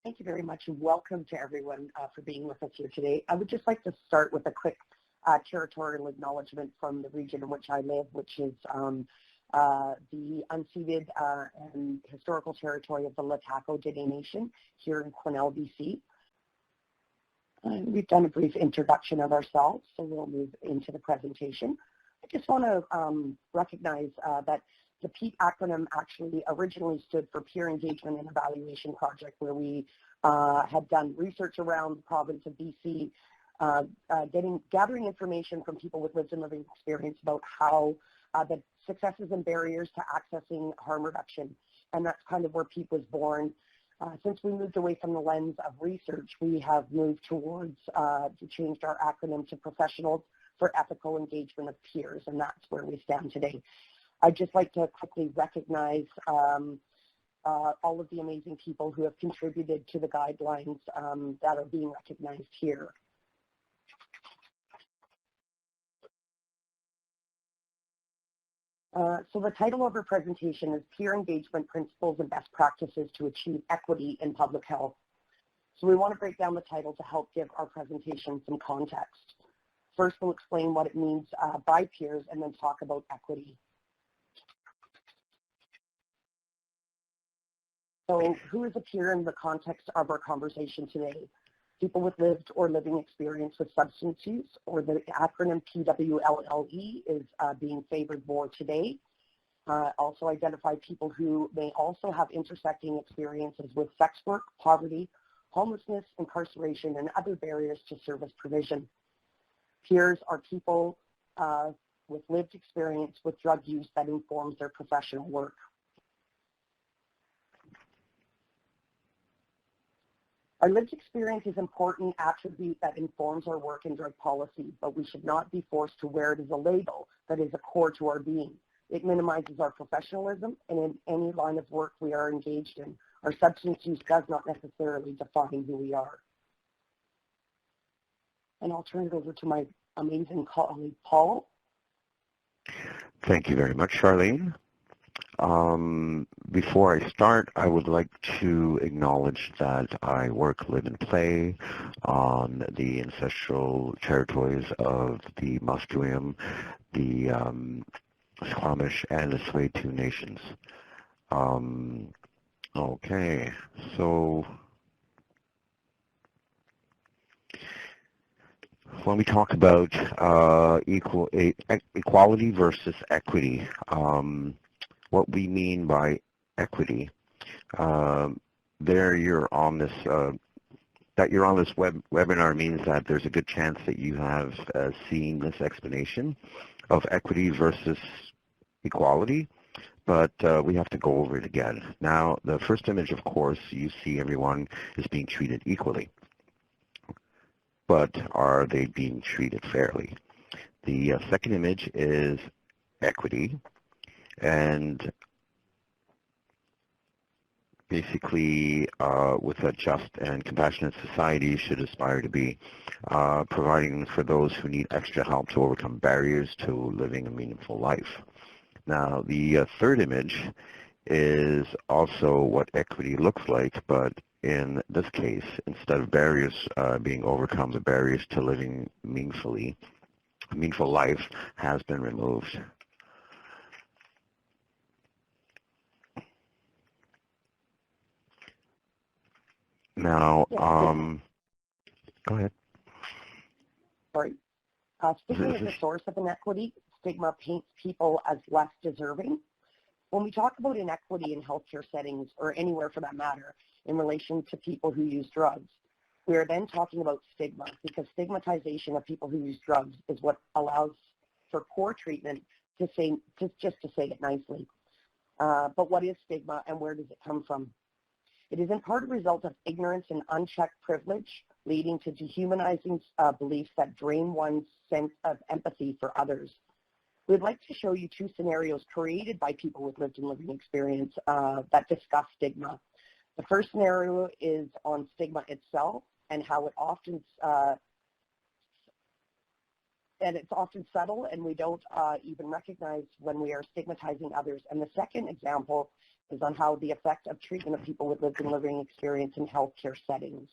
Thank you very much, and welcome to everyone for being with us here today. I would just like to start with a quick territorial acknowledgement from the region in which I live, which is the unceded and historical territory of the Lataco Dene Nation here in Quesnel, BC. We've done a brief introduction of ourselves, so we'll move into the presentation. I just want to recognize that the PEEP acronym actually originally stood for Peer Engagement and Evaluation Project, where we had done research around the province of BC, gathering information from people with lived and living experience about how the successes and barriers to accessing harm reduction. And that's kind of where PEEP was born. Since we moved away from the lens of research, we have moved towards, changed our acronym to Professionals for Ethical Engagement of Peers, and that's where we stand today. I'd just like to quickly recognize all of the amazing people who have contributed to the guidelines that are being recognized here. So the title of our presentation is Peer Engagement Principles and Best Practices to Achieve Equity in Public Health. So we want to break down the title to help give our presentation some context. First, we'll explain what it means by peers and then talk about equity. So who is a peer in the context of our conversation today? People with lived or living experience with substance use, or the acronym PWLLE is being favored more today. Also identify people who may also have intersecting experiences with sex work, poverty, homelessness, incarceration, and other barriers to service provision. Peers are people with lived experience with drug use that informs their professional work. Our lived experience is an important attribute that informs our work in drug policy, but we should not be forced to wear it as a label that is a core to our being. It minimizes our professionalism, and in any line of work we are engaged in, our substance use does not necessarily define who we are. And I'll turn it over to my amazing colleague, Paul. Thank you very much, Charlene. Before I start, I would like to acknowledge that I work, live, and play on the ancestral territories of the Musqueam, the Squamish, and the Tsleil-Waututh nations. Okay, so when we talk about equality versus equity, what we mean by equity, that you're on this webinar means that there's a good chance that you have seen this explanation of equity versus equality, but we have to go over it again. Now, the first image, of course, you see everyone is being treated equally, but are they being treated fairly? The second image is equity. And basically, with a just and compassionate society should aspire to be providing for those who need extra help to overcome barriers to living a meaningful life. Now, the third image is also what equity looks like, but in this case, instead of barriers being overcome, the barriers to living a meaningful life has been removed. Now, go ahead. Sorry. Stigma is the source of inequity. Stigma paints people as less deserving. When we talk about inequity in healthcare settings, or anywhere for that matter, in relation to people who use drugs, we are then talking about stigma, because stigmatization of people who use drugs is what allows for poor treatment, just to say it nicely. But what is stigma, and where does it come from? It is in part a result of ignorance and unchecked privilege, leading to dehumanizing beliefs that drain one's sense of empathy for others. We'd like to show you two scenarios created by people with lived and living experience that discuss stigma. The first scenario is on stigma itself and how it often and it's often subtle, and we don't even recognize when we are stigmatizing others. And the second example is on how the effect of treatment of people with lived and living experience in healthcare settings.